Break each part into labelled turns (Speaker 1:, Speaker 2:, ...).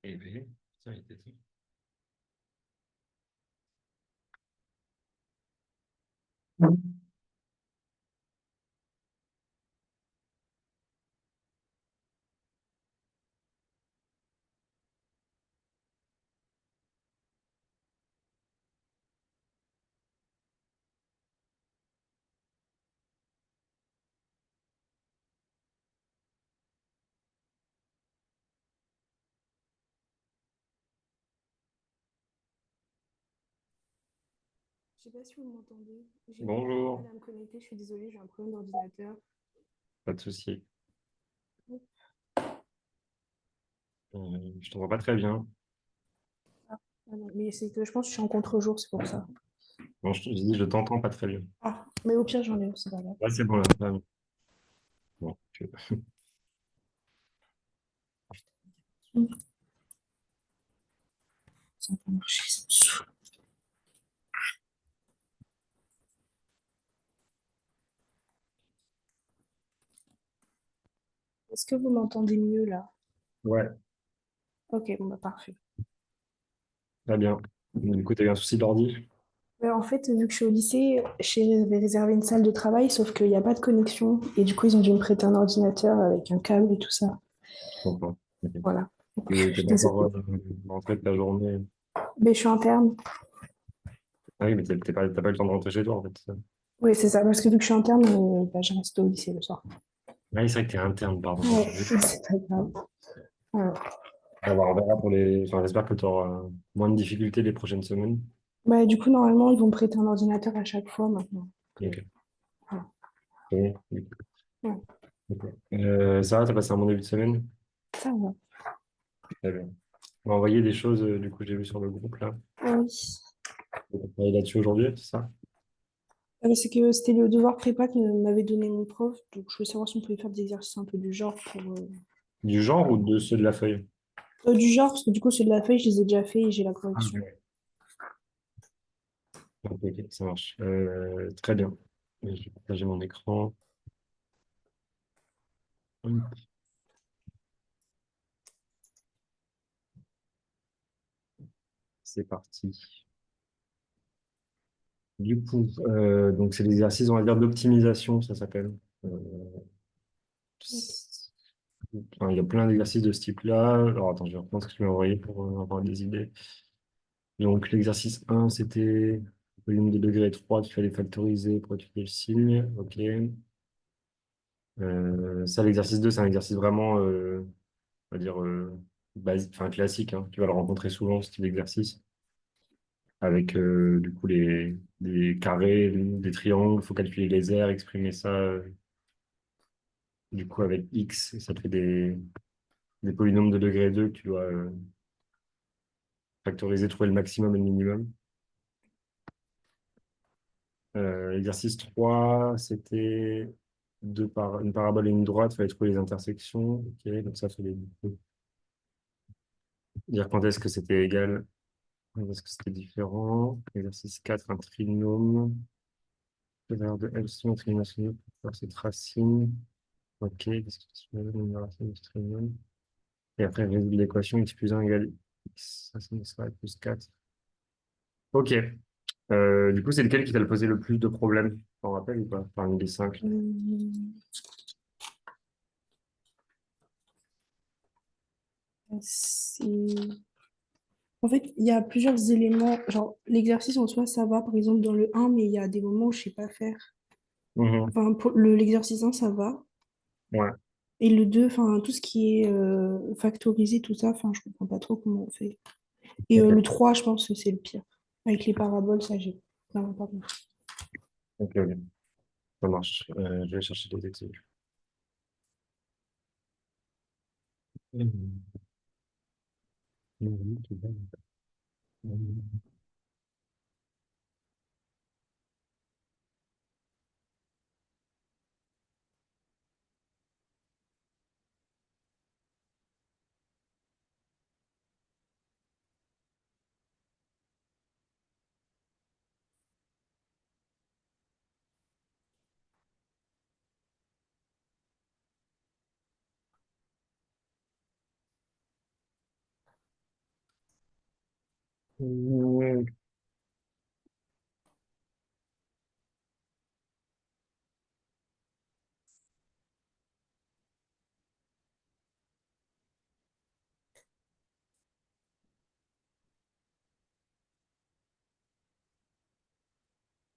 Speaker 1: Eh bien, ça a été ça.
Speaker 2: Je sais pas si vous m'entendez. J'ai du mal
Speaker 1: Bonjour,
Speaker 2: à me connecter, je suis désolée, j'ai un problème d'ordinateur.
Speaker 1: pas de souci. Je t'entends pas très bien.
Speaker 2: Ah non, mais c'est que je pense que je suis en contre-jour, c'est pour ça.
Speaker 1: Bon, je dis, je t'entends pas très bien.
Speaker 2: Ah, mais au pire, j'enlève, c'est pas grave.
Speaker 1: Ouais, c'est bon là. Ah, oui. Bon,
Speaker 2: Ça va marcher, ça me saoule. Est-ce que vous m'entendez mieux là?
Speaker 1: ouais,
Speaker 2: Ok, bon bah parfait.
Speaker 1: très bien. Du coup, tu as eu un souci d'ordi?
Speaker 2: En fait, vu que je suis au lycée, j'avais réservé une salle de travail, sauf qu'il n'y a pas de connexion. Et du coup, ils ont dû me prêter un ordinateur avec un câble et tout ça.
Speaker 1: Je comprends. Ok.
Speaker 2: Voilà. Donc,
Speaker 1: Tu
Speaker 2: je
Speaker 1: t'es
Speaker 2: suis
Speaker 1: pas encore
Speaker 2: désolée.
Speaker 1: rentré de ta journée.
Speaker 2: Mais je suis interne.
Speaker 1: Ah oui, mais t'as pas eu le temps de rentrer chez toi en fait.
Speaker 2: Oui, c'est ça, parce que vu que je suis interne, bah, je reste au lycée le soir.
Speaker 1: Ah oui, c'est vrai que t'es interne, pardon.
Speaker 2: Ouais,
Speaker 1: Ok.
Speaker 2: c'est pas grave. Voilà.
Speaker 1: On verra pour les. Enfin, j'espère que tu auras moins de difficultés les prochaines semaines.
Speaker 2: Bah, du coup, normalement, ils vont me prêter un ordinateur à chaque fois maintenant. Donc,
Speaker 1: Ok.
Speaker 2: voilà.
Speaker 1: C'est bon.
Speaker 2: Ouais,
Speaker 1: Ok. Ça va, t'as passé un bon début de semaine?
Speaker 2: ça va.
Speaker 1: Très bien. On m'a envoyé des choses, du coup, j'ai vu sur le groupe là.
Speaker 2: Ah oui.
Speaker 1: On va travailler là-dessus aujourd'hui, c'est ça?
Speaker 2: Ah, mais c'est que c'était le devoir prépa que m'avait donné mon prof. Donc, je voulais savoir si on pouvait faire des exercices un peu du genre pour.
Speaker 1: Du genre ou de ceux de la feuille?
Speaker 2: Du genre, parce que du coup, ceux de la feuille, je les ai déjà fait et j'ai la
Speaker 1: Ah, ok,
Speaker 2: correction.
Speaker 1: ouais. Ok, ok, ça marche. Très bien. Je vais partager mon écran. Hop, c'est parti. Du coup, donc c'est l'exercice, on va dire, d'optimisation, ça s'appelle. Euh, enfin, il y a plein d'exercices de ce type-là. Alors attends, je vais reprendre ce que tu m'as envoyé pour avoir des idées. Donc l'exercice 1, c'était le volume de degré 3 qu'il fallait factoriser pour étudier le signe. Ok. Ça, l'exercice 2, c'est un exercice vraiment, on va dire, basique, enfin classique, hein. Tu vas le rencontrer souvent, ce type d'exercice, avec du coup des carrés, des triangles, il faut calculer les aires, exprimer ça du coup avec x, et ça te fait des polynômes de degré 2 que tu dois factoriser, trouver le maximum et le minimum. Exercice 3, c'était une parabole et une droite, il fallait trouver les intersections. Ok, donc ça, il faut dire quand est-ce que c'était égal. Est-ce que c'était différent? Exercice 4, un trinôme. Le valeur de L sont tridimensionnel pour faire cette racine. Ok, qu'est-ce que c'est une racine de trinôme? Et après, résoudre l'équation x plus 1 égale x. Racine de ça plus 4. Ok. Du coup, c'est lequel qui t'a posé le plus de problèmes? Tu t'en rappelles ou pas? Parmi les 5.
Speaker 2: Hum, c'est- En fait, il y a plusieurs éléments. Genre, l'exercice en soi, ça va, par exemple, dans le un, mais il y a des moments où je sais pas faire.
Speaker 1: Mhm.
Speaker 2: Enfin, pour l'exercice 1, ça va.
Speaker 1: Ouais.
Speaker 2: Et le 2, enfin, tout ce qui est factorisé, tout ça, enfin, je comprends pas trop comment on fait. Et
Speaker 1: Ok.
Speaker 2: le 3, je pense que c'est le pire. Avec les paraboles, ça, j'ai vraiment pas compris.
Speaker 1: Ok, ok. Ça marche. Je vais chercher des exemples. Euh,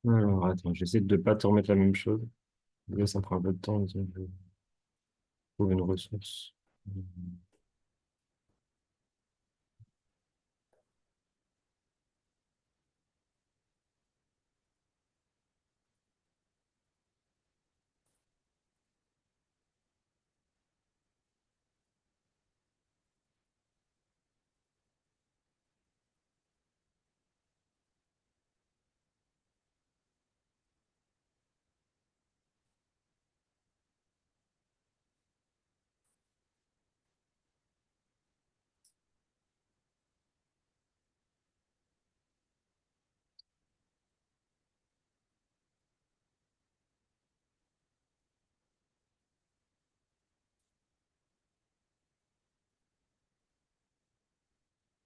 Speaker 1: Alors, attends, j'essaie de ne pas te remettre la même chose. Là, ça prend un peu de temps, donc je trouve une ressource.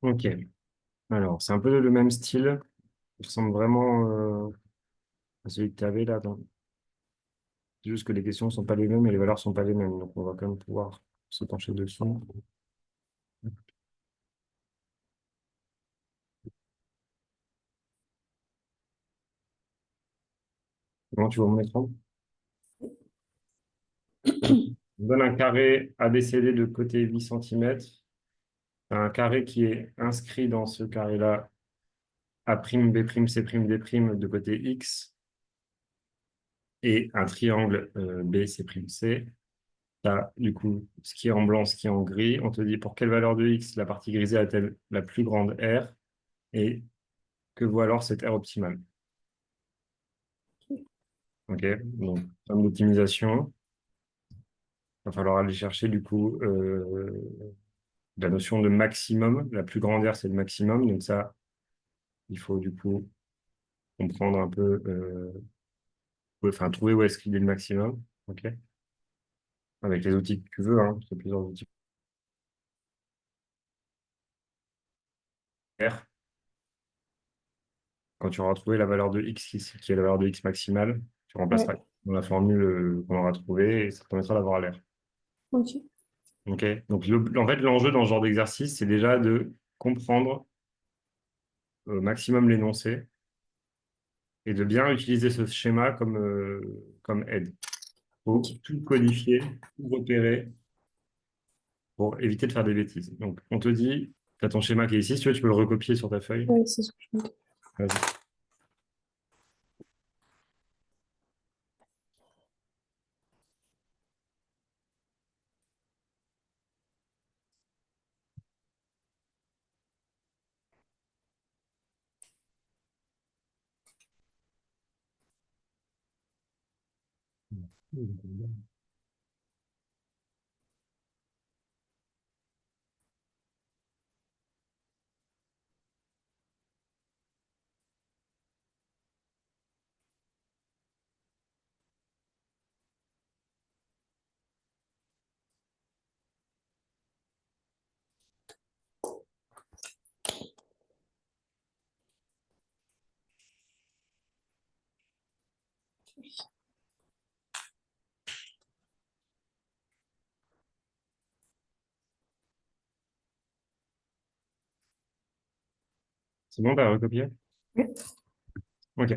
Speaker 1: Ok, alors c'est un peu le même style. Il ressemble vraiment à celui que tu avais là. C'est juste que les questions ne sont pas les mêmes et les valeurs ne sont pas les mêmes. Donc on va quand même pouvoir se pencher dessus. Comment tu vois mon écran? On donne un carré ABCD de côté 8 cm. Un carré qui est inscrit dans ce carré-là, A', B', C', D' de côté X, et un triangle B, C', C. Tu as du coup ce qui est en blanc, ce qui est en gris. On te dit pour quelle valeur de X la partie grisée a-t-elle la plus grande R et que vaut alors cette R optimale. Ok, donc en termes d'optimisation, il va falloir aller chercher du coup la notion de maximum. La plus grande R, c'est le maximum. Donc ça, il faut du coup comprendre un peu, enfin trouver où est-ce qu'il est le maximum. Ok, avec les outils que tu veux, hein, c'est plusieurs outils. R. Quand tu auras trouvé la valeur de X qui est la valeur de X maximale, tu remplaceras
Speaker 2: Ouais,
Speaker 1: dans la formule qu'on aura trouvée et ça te permettra d'avoir l'air.
Speaker 2: ok.
Speaker 1: Ok, donc en fait, l'enjeu dans ce genre d'exercice, c'est déjà de comprendre au maximum l'énoncé et de bien utiliser ce schéma comme aide. Il faut
Speaker 2: Ok.
Speaker 1: tout codifier, tout repérer pour éviter de faire des bêtises. Donc, on te dit, tu as ton schéma qui est ici, si tu veux, tu peux le recopier sur ta feuille.
Speaker 2: Ouais, c'est ce que je me dis.
Speaker 1: Vas-y. C'est bon, tu as recopié?
Speaker 2: Ouais.
Speaker 1: Ok.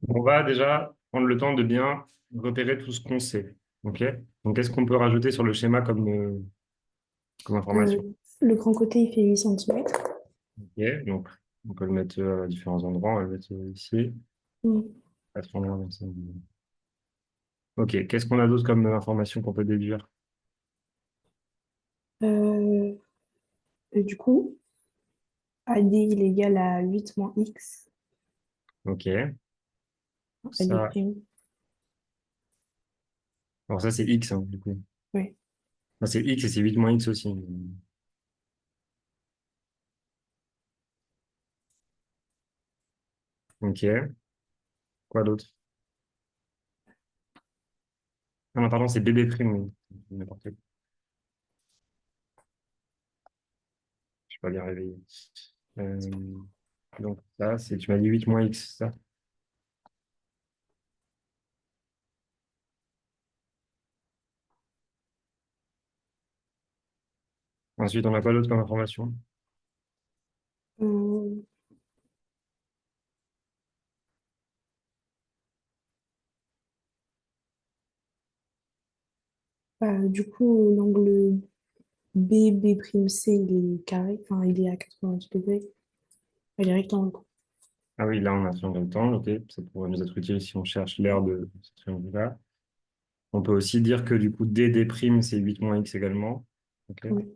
Speaker 1: On va déjà prendre le temps de bien repérer tout ce qu'on sait. Ok. Donc, qu'est-ce qu'on peut rajouter sur le schéma comme information?
Speaker 2: Euh, le grand côté, il fait 8 centimètres.
Speaker 1: Ok. Donc, on peut le mettre à différents endroits. On va le mettre ici. Pas trop loin, comme ça. Ok. Qu'est-ce qu'on a d'autre comme information qu'on peut déduire?
Speaker 2: Euh, du coup, AD, il est égal à 8 moins X.
Speaker 1: Ok.
Speaker 2: AD
Speaker 1: Ça,
Speaker 2: prime.
Speaker 1: alors ça, c'est X, hein, du coup.
Speaker 2: Ouais.
Speaker 1: Enfin, c'est X et c'est 8 moins X aussi. Ok. Quoi d'autre? Ah non, pardon, c'est BB prime. Oui. N'importe quoi. Je suis pas bien réveillé. Euh, Donc ça, c'est, tu m'as dit 8 moins x, c'est ça? Ensuite, on n'a pas d'autre comme information.
Speaker 2: Euh, du coup, l'angle B', il est carré, enfin, il est à 90 degrés. Il est rectangle.
Speaker 1: Ah oui, là, on a un triangle rectangle, ok. Ça pourrait nous être utile si on cherche l'aire de ce triangle-là. On peut aussi dire que du coup, D', c'est 8 moins x également. Ok.
Speaker 2: Ouais.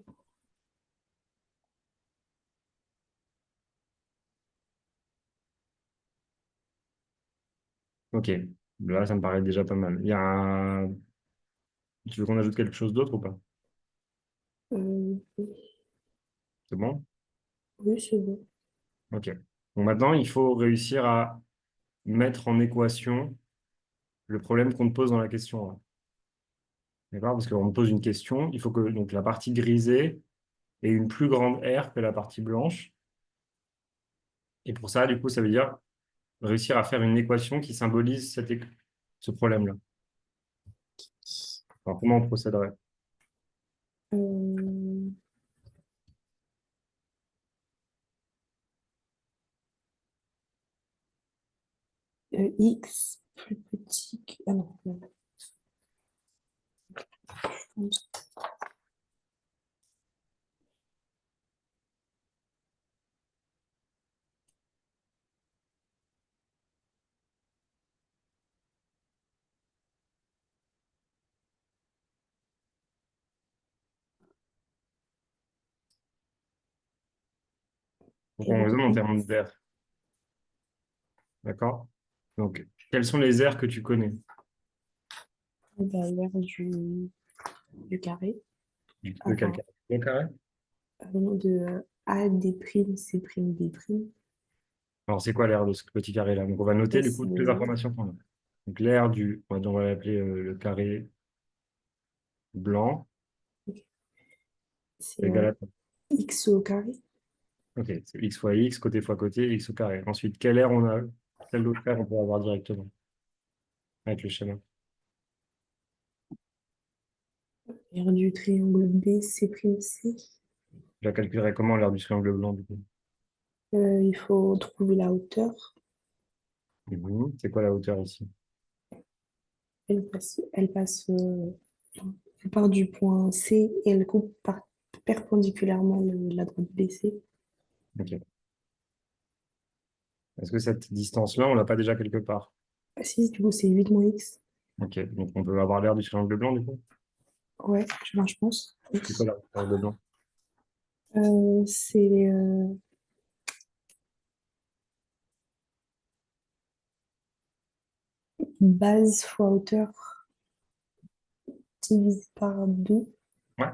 Speaker 1: Ok. Là, ça me paraît déjà pas mal. Il y a un... Tu veux qu'on ajoute quelque chose d'autre ou pas?
Speaker 2: Euh,
Speaker 1: C'est bon?
Speaker 2: oui, c'est bon.
Speaker 1: Ok. Donc maintenant, il faut réussir à mettre en équation le problème qu'on te pose dans la question, là. D'accord? Parce qu'on me pose une question, il faut que donc, la partie grisée ait une plus grande R que la partie blanche. Et pour ça, du coup, ça veut dire réussir à faire une équation qui symbolise ce problème-là. Alors, comment on procéderait?
Speaker 2: Euh, X plus petit que... Ah non, non,
Speaker 1: Donc, on
Speaker 2: R de
Speaker 1: raisonne en termes
Speaker 2: X,
Speaker 1: d'air. D'accord? Donc, quelles sont les aires que tu connais?
Speaker 2: bah, l'aire du carré.
Speaker 1: De quel
Speaker 2: Enfin,
Speaker 1: carré? Le carré?
Speaker 2: A D', C', D'.
Speaker 1: Alors, c'est quoi l'aire de ce petit carré-là? Donc, on va noter du
Speaker 2: S,
Speaker 1: coup toutes les informations qu'on a. Donc, l'aire du, on va l'appeler le carré blanc,
Speaker 2: c'est
Speaker 1: égal à...
Speaker 2: X au carré.
Speaker 1: Ok, c'est x fois côté, x au carré. Ensuite, quelle aire on a? Quelle autre aire on peut avoir directement avec le schéma?
Speaker 2: L'aire du triangle B, C', C.
Speaker 1: Je la calculerai comment l'aire du triangle blanc du coup?
Speaker 2: Il faut trouver la hauteur.
Speaker 1: C'est quoi la hauteur ici?
Speaker 2: Elle part du point C et elle coupe perpendiculairement la droite BC.
Speaker 1: Ok. Est-ce que cette distance-là, on l'a pas déjà quelque part?
Speaker 2: Ah, si, du coup, c'est 8 moins X.
Speaker 1: Ok, donc on peut avoir l'aire du triangle blanc du coup?
Speaker 2: Ouais, je pense. Oui.
Speaker 1: C'est quoi l'aire du triangle blanc?
Speaker 2: C'est base fois hauteur divisé par 2.
Speaker 1: Ouais.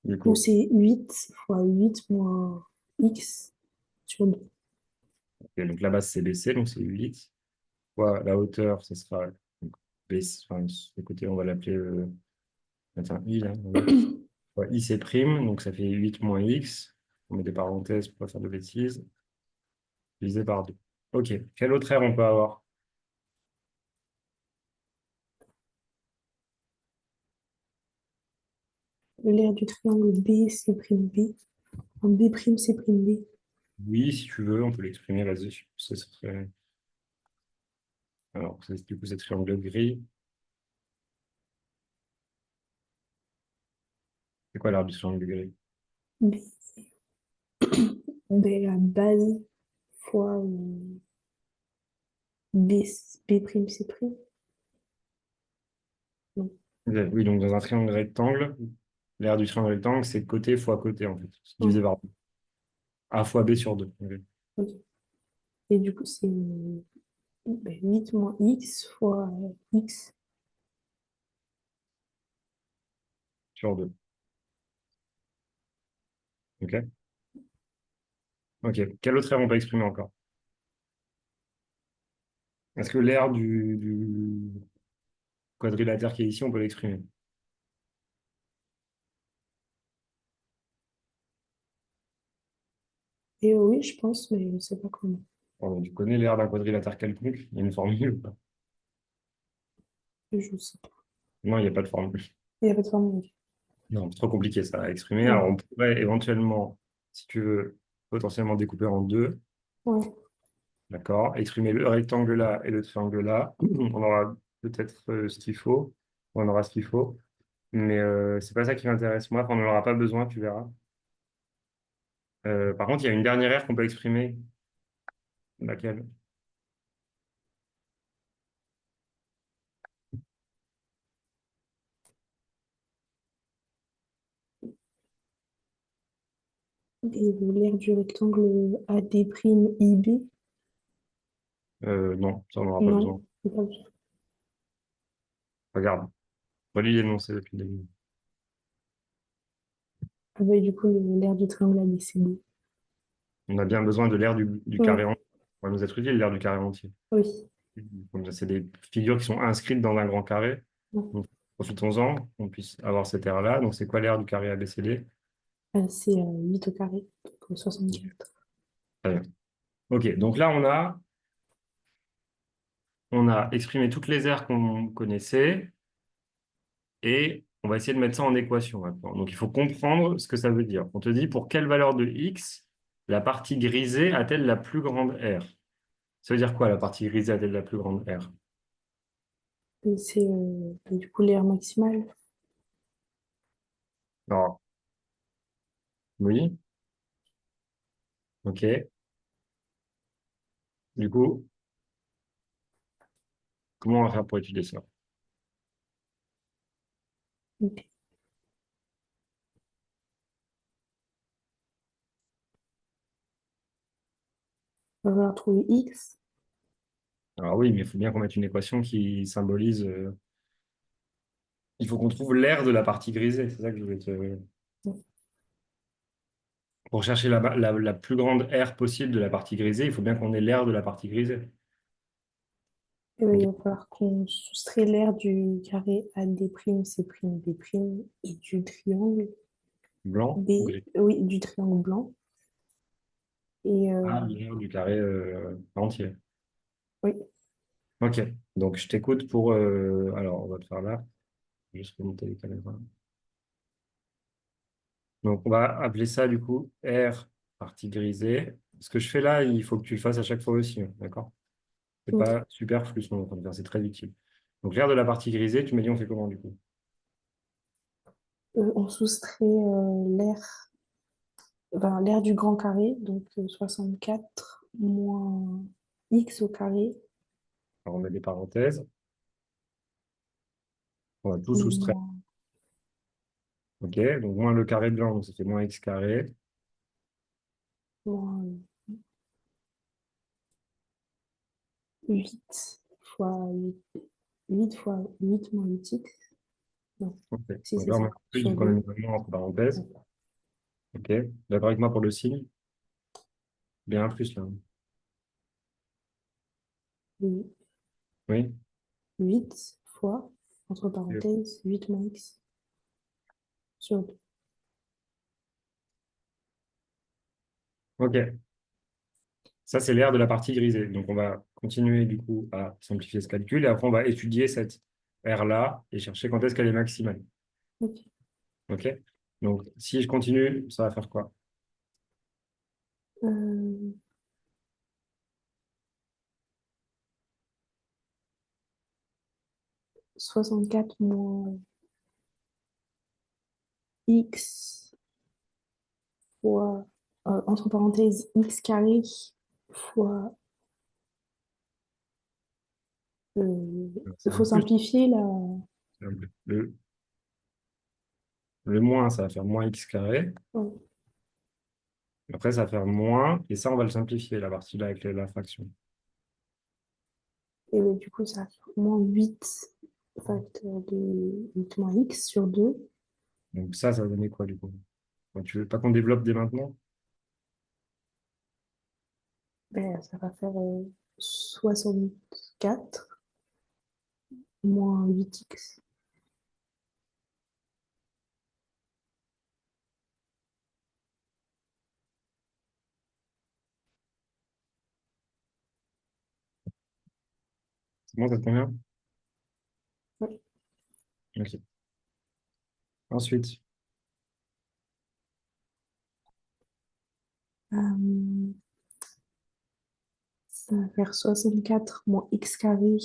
Speaker 1: Du
Speaker 2: Ou
Speaker 1: coup,
Speaker 2: c'est 8 fois 8 moins X sur 2.
Speaker 1: ok, donc la base c'est BC, donc c'est 8. Fois la hauteur, ce sera donc, BC, enfin, ce côté, on va l'appeler mettre un I là. Voilà. Fois I c'est prime, donc ça fait 8 moins X. On met des parenthèses pour pas faire de bêtises. Divisé par 2. Ok, quelle autre aire on peut avoir?
Speaker 2: L'aire du triangle B, C', B. En B', C', B.
Speaker 1: Oui, si tu veux, on peut l'exprimer, vas-y. Ce serait... Alors, du coup, c'est triangle gris. C'est quoi l'aire du triangle gris?
Speaker 2: B, B, la base fois B, C'. Non.
Speaker 1: Oui, donc dans un triangle rectangle, l'aire du triangle rectangle, c'est côté fois côté, en fait. C'est divisé
Speaker 2: Ouais,
Speaker 1: par 2. A fois B sur 2. Ok.
Speaker 2: ok. Et du coup, c'est 8 moins X fois X.
Speaker 1: Sur 2. Ok. Ok. Quelle autre aire on peut exprimer encore? Est-ce que l'aire du quadrilatère qui est ici, on peut l'exprimer?
Speaker 2: Et je pense, mais je ne sais pas comment.
Speaker 1: Bon, tu connais l'aire d'un quadrilatère quelconque? Il y a une formule ou pas?
Speaker 2: Je sais pas.
Speaker 1: Non, il n'y a pas de formule.
Speaker 2: Il n'y a pas de formule.
Speaker 1: Non, c'est trop compliqué ça à exprimer. Alors,
Speaker 2: Ouais,
Speaker 1: on pourrait éventuellement, si tu veux, potentiellement découper en deux.
Speaker 2: ouais.
Speaker 1: D'accord? Exprimer le rectangle là et le triangle là. On aura peut-être ce qu'il faut. On aura ce qu'il faut. Mais c'est pas ça qui m'intéresse. Moi, on n'en aura pas besoin, tu verras. Par contre, il y a une dernière aire qu'on peut exprimer. Laquelle?
Speaker 2: Et l'aire du rectangle AD'IB?
Speaker 1: Non, ça, on n'aura pas besoin.
Speaker 2: Non, c'est pas ça.
Speaker 1: Regarde. Relis l'énoncé depuis le début.
Speaker 2: Ah ouais, du coup, l'aire du triangle ABCD.
Speaker 1: On a bien besoin de l'aire du carré
Speaker 2: Ouais,
Speaker 1: entier. On va nous être utile, l'aire du carré entier.
Speaker 2: oui.
Speaker 1: Donc, c'est des figures qui sont inscrites dans un grand carré.
Speaker 2: Ouais.
Speaker 1: Donc, profitons-en, qu'on puisse avoir cette aire-là. Donc, c'est quoi l'aire du carré ABCD?
Speaker 2: C'est 8 au carré, donc 64.
Speaker 1: Très bien. OK, donc là, on a exprimé toutes les aires qu'on connaissait et on va essayer de mettre ça en équation maintenant. Donc, il faut comprendre ce que ça veut dire. On te dit pour quelle valeur de x la partie grisée a-t-elle la plus grande R? Ça veut dire quoi la partie grisée a-t-elle la plus grande R?
Speaker 2: Et c'est du coup l'aire maximale.
Speaker 1: Alors, oui, OK. Du coup, comment on va faire pour étudier ça?
Speaker 2: Ok. On va falloir trouver x.
Speaker 1: Alors oui, mais il faut bien qu'on mette une équation qui symbolise. Il faut qu'on trouve l'aire de la partie grisée. C'est ça que je voulais te. Pour chercher la plus grande aire possible de la partie grisée, il faut bien qu'on ait l'aire de la partie grisée.
Speaker 2: Et ben,
Speaker 1: Ok.
Speaker 2: il va falloir qu'on soustrait l'aire du carré AD'C', B' et du triangle
Speaker 1: Blanc ou
Speaker 2: B,
Speaker 1: gris?
Speaker 2: oui, du triangle blanc. Et
Speaker 1: Ah, l'aire du carré entier.
Speaker 2: oui,
Speaker 1: Ok. Donc je t'écoute pour. Alors, on va le faire là. Juste remonter les caméras. Donc on va appeler ça du coup R partie grisée. Ce que je fais là, il faut que tu le fasses à chaque fois aussi, hein, d'accord? C'est
Speaker 2: ok.
Speaker 1: pas superflu ce qu'on est en train de faire, c'est très utile. Donc l'aire de la partie grisée, tu m'as dit on fait comment du coup?
Speaker 2: On soustrait l'aire du grand carré, donc 64 moins x au carré,
Speaker 1: Alors, on met des parenthèses, on va tout
Speaker 2: et
Speaker 1: soustraire.
Speaker 2: moins,
Speaker 1: Ok, donc moins le carré blanc, donc ça fait moins x carré.
Speaker 2: moins 8 fois 8 fois 8 moins 8x. Non,
Speaker 1: Ok.
Speaker 2: si
Speaker 1: Donc
Speaker 2: c'est
Speaker 1: là, on
Speaker 2: ça,
Speaker 1: a plus
Speaker 2: sur
Speaker 1: vu qu'on a
Speaker 2: deux.
Speaker 1: mis un moins entre parenthèses.
Speaker 2: Ouais.
Speaker 1: Ok, d'accord avec moi pour le signe? Bien un plus là.
Speaker 2: Oui.
Speaker 1: Oui.
Speaker 2: 8 fois, entre
Speaker 1: Ok,
Speaker 2: parenthèses, 8 moins x sur deux.
Speaker 1: ok. Ça, c'est l'aire de la partie grisée. Donc on va continuer du coup à simplifier ce calcul et après on va étudier cette aire-là et chercher quand est-ce qu'elle est maximale.
Speaker 2: Ok.
Speaker 1: Ok? Donc si je continue, ça va faire quoi?
Speaker 2: Euh, 64 moins x fois, entre parenthèses, x carré fois,
Speaker 1: C'est
Speaker 2: il
Speaker 1: un
Speaker 2: faut
Speaker 1: plus.
Speaker 2: simplifier là.
Speaker 1: Le moins, ça va faire moins x carré.
Speaker 2: Ouais.
Speaker 1: Après, ça va faire moins, et ça, on va le simplifier, la partie-là avec la fraction.
Speaker 2: Et du coup, ça va faire moins 8 facteur de 8 moins x sur deux.
Speaker 1: Donc ça va donner quoi du coup? Bon, tu veux pas qu'on développe dès maintenant?
Speaker 2: Ben, ça va faire 4 moins 8x.
Speaker 1: C'est bon, ça te convient?
Speaker 2: Ouais.
Speaker 1: Ok. Ensuite,
Speaker 2: Euh, ça va faire 64 moins x carré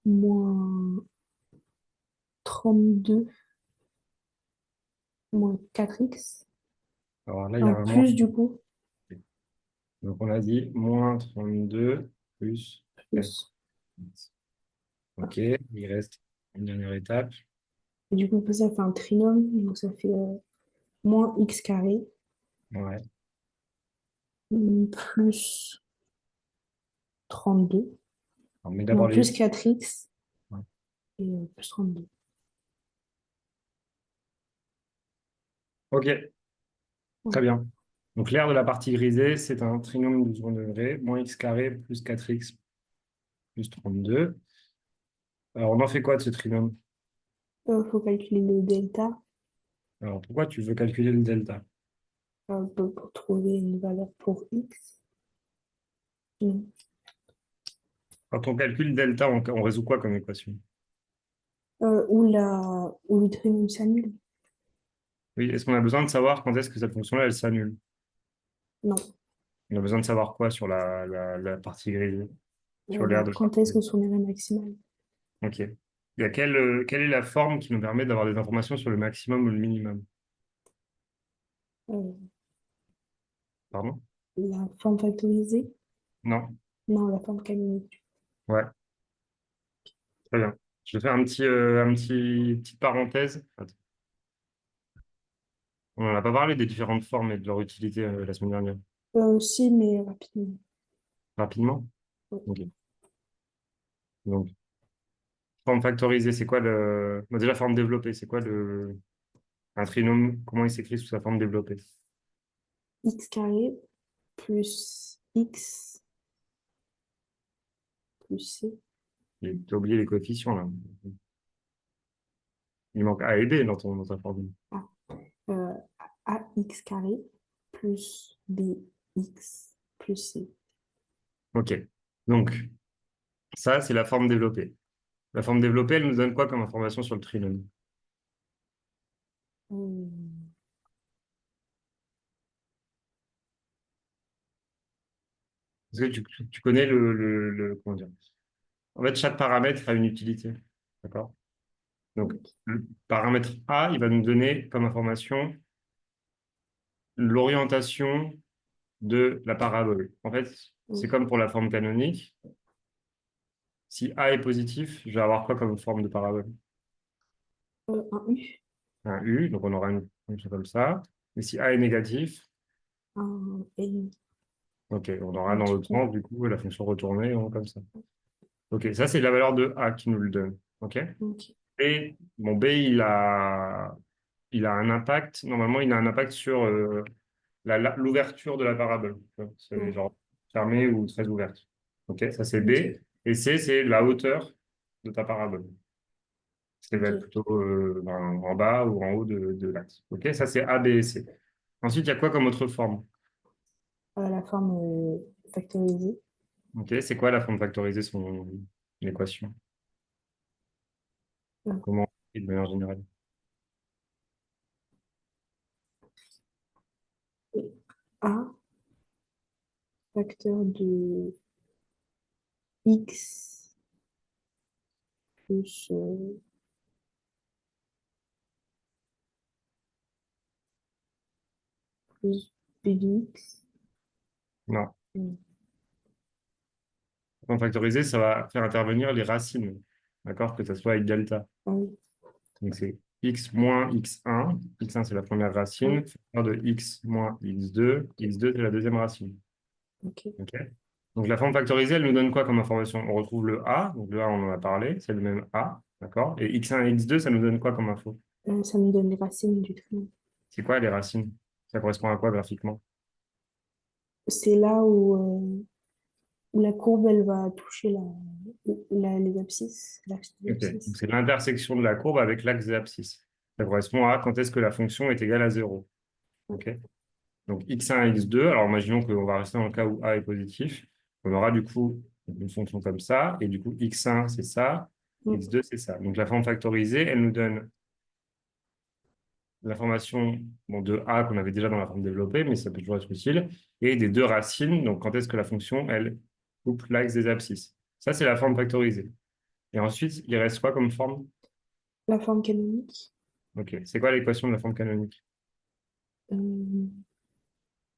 Speaker 2: moins 32 moins 4x.
Speaker 1: alors là, il y a
Speaker 2: En
Speaker 1: un moins.
Speaker 2: plus, du coup,
Speaker 1: Donc, on a dit moins 32 plus 4.
Speaker 2: plus.
Speaker 1: Ok, il reste une dernière étape.
Speaker 2: Et du coup, ça fait un trinôme. Donc, ça fait moins x carré
Speaker 1: Ouais.
Speaker 2: plus 32.
Speaker 1: On met
Speaker 2: Non,
Speaker 1: d'abord les.
Speaker 2: plus 4x
Speaker 1: Ouais.
Speaker 2: et plus 32.
Speaker 1: Ok, très
Speaker 2: Ouais.
Speaker 1: bien. Donc, l'aire de la partie grisée, c'est un trinôme de second degré, moins x carré plus 4x plus 32. Alors, on en fait quoi de ce trinôme?
Speaker 2: Faut calculer le delta
Speaker 1: Alors, pourquoi tu veux calculer le delta?
Speaker 2: pour trouver une valeur pour x. Non.
Speaker 1: Quand on calcule delta, on résout quoi comme équation?
Speaker 2: Où le trinôme s'annule.
Speaker 1: Oui, est-ce qu'on a besoin de savoir quand est-ce que cette fonction-là, elle s'annule?
Speaker 2: Non.
Speaker 1: On a besoin de savoir quoi sur la partie grisée, sur l'aire de la
Speaker 2: Quand
Speaker 1: partie
Speaker 2: est-ce que
Speaker 1: grisée?
Speaker 2: son arrêt maximal?
Speaker 1: Ok. Quelle est la forme qui nous permet d'avoir des informations sur le maximum ou le minimum?
Speaker 2: Euh,
Speaker 1: Pardon?
Speaker 2: la forme factorisée?
Speaker 1: Non?
Speaker 2: Non, la forme canonique.
Speaker 1: Ouais, très bien. Je vais faire petite parenthèse. Attends. On n'en a pas parlé des différentes formes et de leur utilité la semaine dernière.
Speaker 2: Si, mais rapidement.
Speaker 1: Rapidement?
Speaker 2: Ouais.
Speaker 1: Ok. Donc, forme factorisée, c'est quoi le. Bon, déjà, forme développée, c'est quoi le. Un trinôme, comment il s'écrit sous sa forme développée?
Speaker 2: X carré plus x plus c.
Speaker 1: T'as oublié les coefficients là. Il manque A et B dans ta formule.
Speaker 2: Ah, euh, ax carré plus bx plus c.
Speaker 1: Ok. Donc, ça, c'est la forme développée. La forme développée, elle nous donne quoi comme information sur le trinôme?
Speaker 2: Euh,
Speaker 1: Est-ce que tu connais comment dire? En fait, chaque paramètre a une utilité. D'accord? Donc,
Speaker 2: ok.
Speaker 1: le paramètre A, il va nous donner comme information l'orientation de la parabole. En fait, c'est
Speaker 2: Oui.
Speaker 1: comme pour la forme canonique. Si A est positif, je vais avoir quoi comme forme de parabole?
Speaker 2: Un u,
Speaker 1: Un U, donc on aura une fonction comme ça. Et si A est négatif,
Speaker 2: un n.
Speaker 1: ok, on aura
Speaker 2: Un
Speaker 1: dans
Speaker 2: truc
Speaker 1: l'autre sens, du coup, la fonction retournée, comme ça. Ok, ça, c'est la valeur de A qui nous le donne. Ok?
Speaker 2: ok.
Speaker 1: Et bon, B, il a un impact, normalement, il a un impact sur l'ouverture de la parabole. C'est
Speaker 2: Ouais.
Speaker 1: genre fermée ou très ouverte. Ok, ça c'est B.
Speaker 2: Ok.
Speaker 1: Et C, c'est la hauteur de ta parabole. Ça va être
Speaker 2: Ok.
Speaker 1: plutôt en bas ou en haut de l'axe. Ok, ça c'est A, B et C. Ensuite, il y a quoi comme autre forme?
Speaker 2: La forme factorisée.
Speaker 1: Ok, c'est quoi la forme factorisée, son équation?
Speaker 2: Euh,
Speaker 1: Comment on écrit de manière générale?
Speaker 2: A facteur de x plus, plus b de x.
Speaker 1: Non.
Speaker 2: Mm.
Speaker 1: En factorisé, ça va faire intervenir les racines, d'accord? Que ça soit avec delta.
Speaker 2: Ah oui.
Speaker 1: Donc c'est x moins x1. X1, c'est la première
Speaker 2: Ah
Speaker 1: racine.
Speaker 2: oui.
Speaker 1: Facteur de x moins x2. X2, c'est la deuxième racine.
Speaker 2: Ok.
Speaker 1: Ok. Donc la forme factorisée, elle nous donne quoi comme information? On retrouve le a. Donc le a, on en a parlé. C'est le même a. D'accord? Et x1 et x2, ça nous donne quoi comme info?
Speaker 2: Ça nous donne les racines du trinôme.
Speaker 1: C'est quoi les racines? Ça correspond à quoi graphiquement?
Speaker 2: C'est là où la courbe, elle va toucher les abscisses. L'axe des
Speaker 1: Ok. Donc
Speaker 2: abscisses.
Speaker 1: c'est l'intersection de la courbe avec l'axe des abscisses. Ça correspond à quand est-ce que la fonction est égale à 0.
Speaker 2: Ouais.
Speaker 1: Ok. Donc x1 et x2, alors imaginons qu'on va rester dans le cas où a est positif. On aura du coup une fonction comme ça, et du coup, x1, c'est ça,
Speaker 2: Mm.
Speaker 1: x2, c'est ça. Donc, la forme factorisée, elle nous donne l'information bon, de a qu'on avait déjà dans la forme développée, mais ça peut toujours être utile, et des deux racines, donc quand est-ce que la fonction, elle coupe l'axe des abscisses. Ça, c'est la forme factorisée. Et ensuite, il reste quoi comme forme?
Speaker 2: La forme canonique.
Speaker 1: Ok, c'est quoi l'équation de la forme canonique?
Speaker 2: Euh,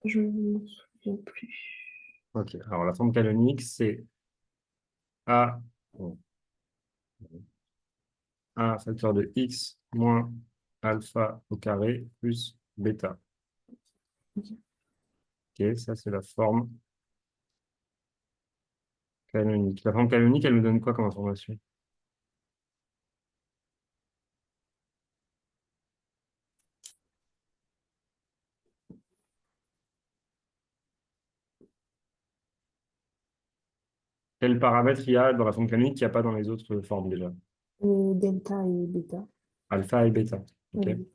Speaker 2: je ne me souviens plus.
Speaker 1: Ok, alors la forme canonique, c'est a, bon, a facteur de x moins alpha au carré plus bêta. Ok, ça c'est la forme canonique. La forme canonique, elle nous donne quoi comme information? Quel paramètre il y a dans la forme canonique qu'il n'y a pas dans les autres formes déjà?
Speaker 2: Delta et bêta.
Speaker 1: Alpha et bêta. Ok.
Speaker 2: Oui.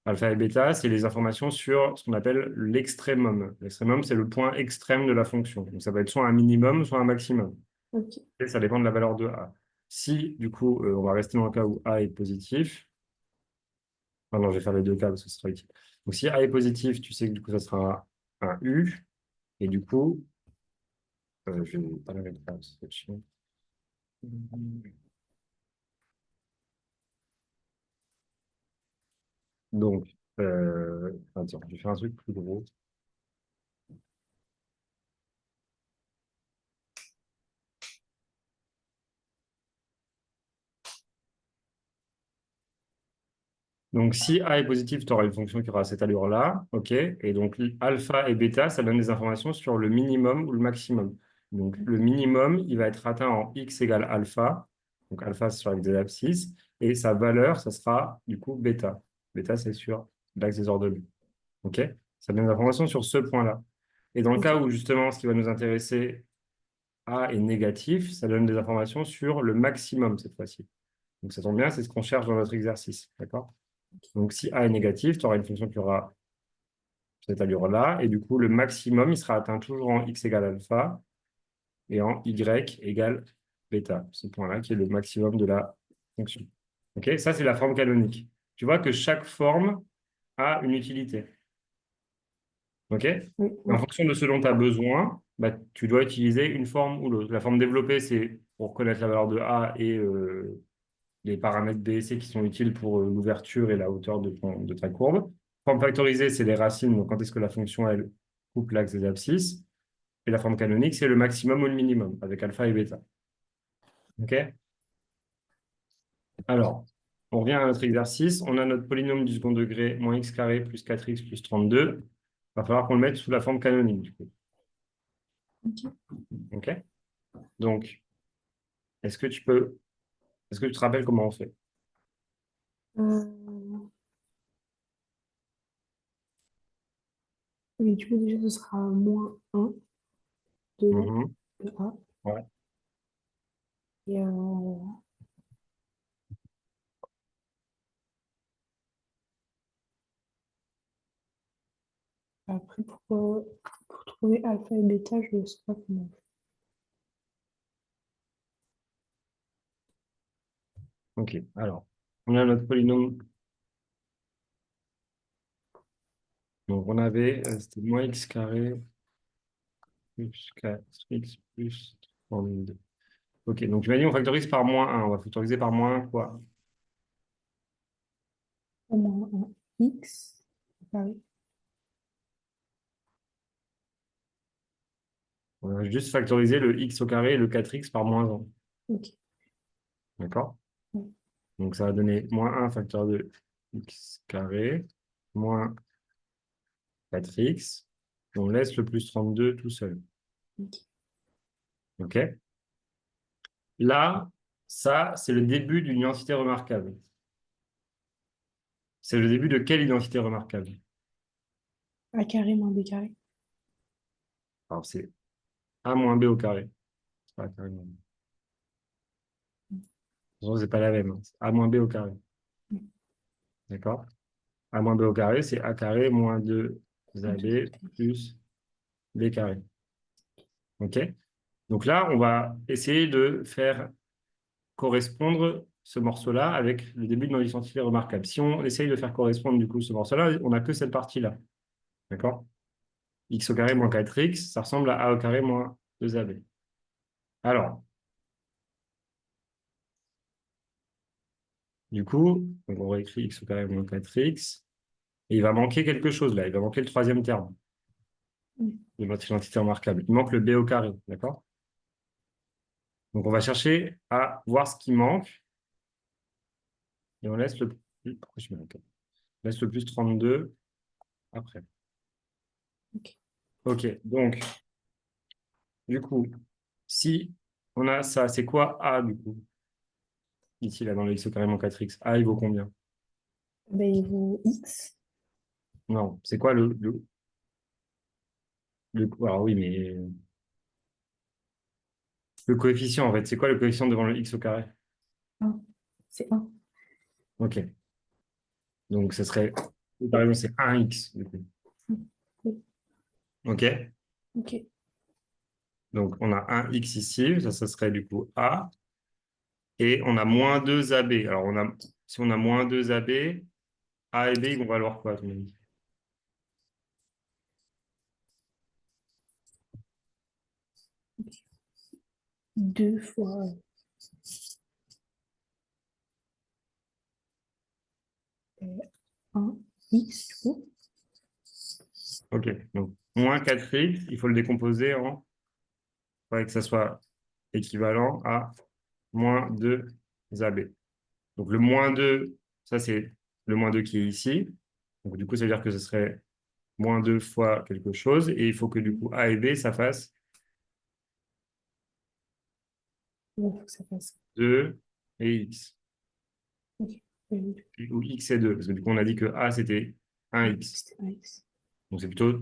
Speaker 1: Alpha et bêta, c'est les informations sur ce qu'on appelle l'extrémum. L'extrémum, c'est le point extrême de la fonction. Donc ça va être soit un minimum, soit un maximum.
Speaker 2: Ok.
Speaker 1: Et ça dépend de la valeur de a. Si, du coup, on va rester dans le cas où a est positif, ah non, je vais faire les deux cas parce que ce sera utile. Donc si a est positif, tu sais que du coup, ça sera un u. Et du coup, je vais pas le mettre là, c'est chiant. Donc, attends, je vais faire un truc plus gros. Donc, si A est positif, tu auras une fonction qui aura cette allure-là. OK. Et donc, alpha et bêta, ça donne des informations sur le minimum ou le maximum. Donc, le minimum, il va être atteint en x égale alpha. Donc, alpha, c'est sur l'axe des abscisses. Et sa valeur, ça sera du coup bêta. Bêta, c'est sur l'axe des ordonnées. OK. Ça donne des informations sur ce point-là. Et dans le
Speaker 2: Ok.
Speaker 1: cas où, justement, ce qui va nous intéresser, A est négatif, ça donne des informations sur le maximum cette fois-ci. Donc, ça tombe bien, c'est ce qu'on cherche dans notre exercice. D'accord? Donc, si A est négatif, tu auras une fonction qui aura cette allure-là. Et du coup, le maximum, il sera atteint toujours en x égale alpha et en y égale bêta. Ce point-là qui est le maximum de la fonction. OK? Ça, c'est la forme canonique. Tu vois que chaque forme a une utilité. OK? Et
Speaker 2: Oui,
Speaker 1: en
Speaker 2: oui.
Speaker 1: fonction de ce dont tu as besoin, bah, tu dois utiliser une forme ou l'autre. La forme développée, c'est pour connaître la valeur de A et les paramètres B et C qui sont utiles pour l'ouverture et la hauteur de ta courbe. Forme factorisée, c'est les racines, donc quand est-ce que la fonction, elle coupe l'axe des abscisses. Et la forme canonique, c'est le maximum ou le minimum, avec alpha et bêta. OK? Alors, on revient à notre exercice. On a notre polynôme du second degré, moins x carré plus 4x plus 32. Il va falloir qu'on le mette sous la forme canonique, du coup.
Speaker 2: Ok.
Speaker 1: OK? Donc, est-ce que tu te rappelles comment on fait?
Speaker 2: Euh, oui, du coup, déjà, ce sera -1
Speaker 1: Mhm.
Speaker 2: de A.
Speaker 1: Ouais.
Speaker 2: Et après, pour trouver alpha et bêta, je ne sais pas comment.
Speaker 1: OK. Alors, on a notre polynôme. Donc, on avait, c'était moins x carré plus 4x plus 32. OK, donc tu m'as dit on factorise par -1. On va factoriser par -1 quoi?
Speaker 2: Au moins un x. Pareil.
Speaker 1: On va juste factoriser le x au carré et le 4x par -1.
Speaker 2: Ok.
Speaker 1: D'accord?
Speaker 2: Ouais.
Speaker 1: Donc ça va donner -1 facteur de x carré moins 4x. Et on laisse le plus 32 tout seul.
Speaker 2: Ok.
Speaker 1: OK? Là, ça, c'est le début d'une identité remarquable. C'est le début de quelle identité remarquable?
Speaker 2: A carré moins b carré.
Speaker 1: Alors, c'est a moins b au carré. C'est pas A carré moins B. De toute façon, c'est pas la même, hein. C'est a moins b au carré. D'accord? A moins b au carré, c'est a carré moins 2 ab plus b carré. OK? Donc là, on va essayer de faire correspondre ce morceau-là avec le début de notre identité remarquable. Si on essaye de faire correspondre du coup ce morceau-là, on n'a que cette partie-là. D'accord? X au carré moins 4x, ça ressemble à A au carré moins 2AB. Alors, du coup, donc on réécrit X au carré moins 4x, et il va manquer quelque chose là, il va manquer le troisième terme de notre identité remarquable. Il manque le B au carré, d'accord? Donc on va chercher à voir ce qui manque, et on laisse le plus, pourquoi je mets un 4? On laisse le plus 32 après.
Speaker 2: Ok.
Speaker 1: Ok, donc, du coup, si on a ça, c'est quoi A du coup? Ici, là, dans le X au carré moins 4x, A, il vaut combien?
Speaker 2: Ben, il vaut X.
Speaker 1: Non, c'est quoi alors oui, mais le coefficient, en fait, c'est quoi le coefficient devant le X au carré?
Speaker 2: 1. C'est 1.
Speaker 1: Ok, donc ce serait, par exemple, c'est 1x, du coup.
Speaker 2: Oui.
Speaker 1: Ok,
Speaker 2: Ok.
Speaker 1: donc on a 1x ici, ça serait du coup A, et on a moins 2 AB. Alors, si on a moins 2 AB, A et B, ils vont valoir quoi, à ton avis?
Speaker 2: 2 fois 1. X, du coup.
Speaker 1: Ok, donc moins 4x, il faut le décomposer en, il faudrait que ça soit équivalent à moins 2 AB. Donc le moins 2, ça c'est le moins 2 qui est ici. Donc du coup, ça veut dire que ce serait moins 2 fois quelque chose. Et il faut que du coup A et B, ça fasse
Speaker 2: Il faut que ça fasse.
Speaker 1: 2 et X.
Speaker 2: Ok. Oui,
Speaker 1: Ou X et 2. Parce que du coup, on a dit que A, c'était un
Speaker 2: oui,
Speaker 1: X.
Speaker 2: c'était un X.
Speaker 1: Donc c'est plutôt,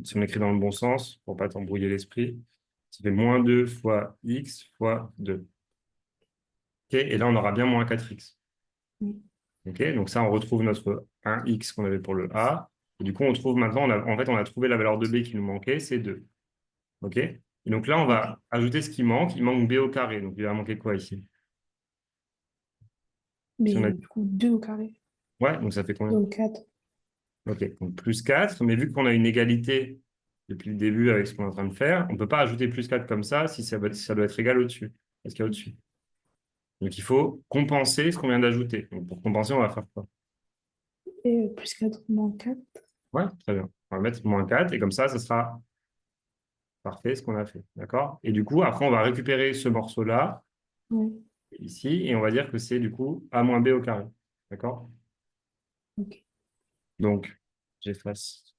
Speaker 1: si on écrit dans le bon sens, pour ne pas t'embrouiller l'esprit, ça fait moins 2 fois X fois 2. Ok, et là, on aura bien moins 4X.
Speaker 2: Oui.
Speaker 1: Ok, donc ça, on retrouve notre 1X qu'on avait pour le A. Et du coup, on trouve maintenant, en fait, on a trouvé la valeur de B qui nous manquait, c'est 2. OK? Et donc là, on
Speaker 2: Ok.
Speaker 1: va ajouter ce qui manque. Il manque B au carré. Donc, il va manquer quoi ici? Si on a...
Speaker 2: Mais du coup, 2 au carré.
Speaker 1: Ouais, donc ça fait combien?
Speaker 2: Donc 4.
Speaker 1: OK, donc plus 4. Mais vu qu'on a une égalité depuis le début avec ce qu'on est en train de faire, on ne peut pas ajouter plus 4 comme ça si ça doit être égal au-dessus. Est-ce qu'il y a au-dessus? Donc, il faut compenser ce qu'on vient d'ajouter. Donc, pour compenser, on va faire quoi?
Speaker 2: Et plus 4 moins 4.
Speaker 1: Ouais, très bien. On va mettre moins 4 et comme ça sera parfait ce qu'on a fait. D'accord? Et du coup, après, on va récupérer ce morceau-là,
Speaker 2: Ouais.
Speaker 1: ici, et on va dire que c'est du coup A moins B au carré. D'accord?
Speaker 2: Ok.
Speaker 1: Donc, j'efface.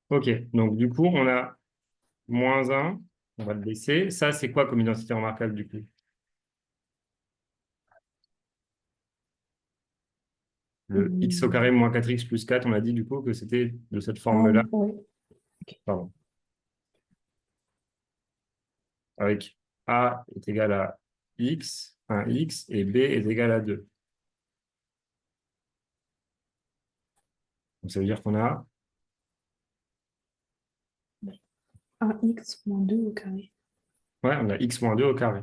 Speaker 1: Ok, donc du coup, on a moins un, on va le laisser. Ça, c'est quoi comme identité remarquable du coup? Le x au carré moins 4x plus 4, on a dit du coup que c'était de cette
Speaker 2: Ah,
Speaker 1: forme-là,
Speaker 2: ouais. Ok.
Speaker 1: pardon, avec a est égal à x, un x, et b est égal à 2. Donc ça veut dire qu'on a,
Speaker 2: Un X moins 2 au carré.
Speaker 1: ouais, on a x moins 2 au carré.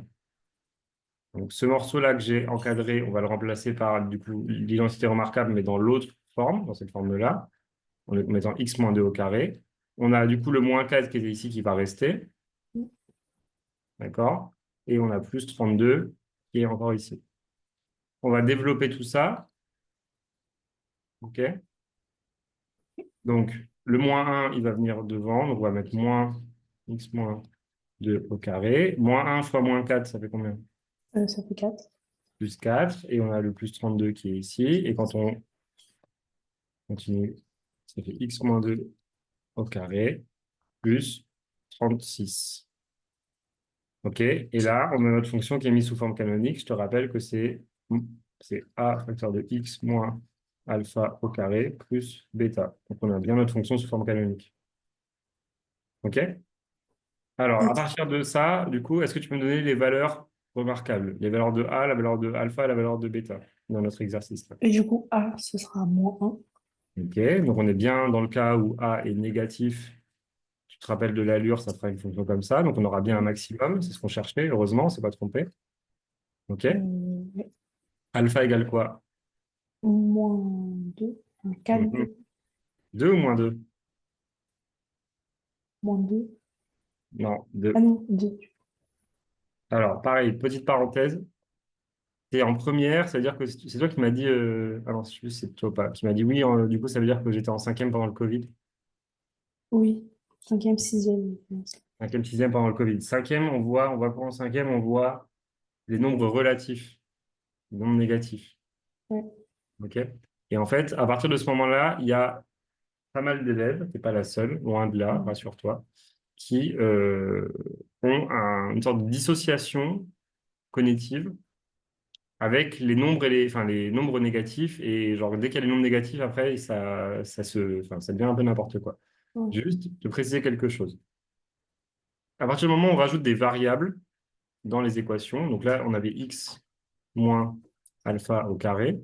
Speaker 1: Donc ce morceau-là que j'ai encadré, on va le remplacer par du coup l'identité remarquable, mais dans l'autre forme, dans cette forme-là, en mettant x moins 2 au carré. On a du coup le moins 4 qui est ici qui va rester. D'accord? Et on a plus 32 qui est encore ici. On va développer tout ça. OK? Donc, le moins un il va venir devant. Donc, on va mettre moins x moins 2 au carré. Moins un fois moins 4 ça fait combien?
Speaker 2: Ça fait 4.
Speaker 1: Plus 4. Et on a le plus 32 qui est ici. Et quand on continue, ça fait x moins 2 au carré plus 36. OK? Et là, on a notre fonction qui est mise sous forme canonique. Je te rappelle que c'est a facteur de x moins alpha au carré plus bêta. Donc, on a bien notre fonction sous forme canonique. OK? Alors, à
Speaker 2: Ok.
Speaker 1: partir de ça, du coup, est-ce que tu peux me donner les valeurs remarquables? Les valeurs de a, la valeur de alpha et la valeur de bêta dans notre exercice là.
Speaker 2: Et du coup, A, ce sera moins 1.
Speaker 1: Ok, donc on est bien dans le cas où A est négatif. Tu te rappelles de l'allure, ça fera une fonction comme ça. Donc on aura bien un
Speaker 2: Ouais.
Speaker 1: maximum, c'est ce qu'on cherchait, heureusement, on ne s'est pas trompé. Ok,
Speaker 2: Ouais.
Speaker 1: alpha égale quoi?
Speaker 2: Moins 2, 4,
Speaker 1: Mhm. 2 ou moins 2?
Speaker 2: moins 2.
Speaker 1: Non,
Speaker 2: Ah
Speaker 1: 2.
Speaker 2: non, 2.
Speaker 1: Alors, pareil, petite parenthèse. Et en première, ça veut dire que c'est toi qui m'as dit. Ah non, je sais plus si c'est toi ou pas. Qui m'a dit oui, du coup, ça veut dire que j'étais en cinquième pendant le Covid.
Speaker 2: Oui, cinquième, sixième.
Speaker 1: Cinquième, sixième pendant le Covid. Cinquième, on voit quoi en cinquième? On voit les nombres relatifs, les nombres négatifs.
Speaker 2: Ouais.
Speaker 1: OK? Et en fait, à partir de ce moment-là, il y a pas mal d'élèves, t'es pas la seule, loin de là,
Speaker 2: Mhm.
Speaker 1: rassure-toi, qui ont une sorte de dissociation cognitive avec les nombres enfin, les nombres négatifs. Et genre, dès qu'il y a les nombres négatifs, après, enfin, ça devient un peu n'importe quoi.
Speaker 2: Ouais.
Speaker 1: Juste te préciser quelque chose. À partir du moment où on rajoute des variables dans les équations, donc là, on avait x moins alpha au carré.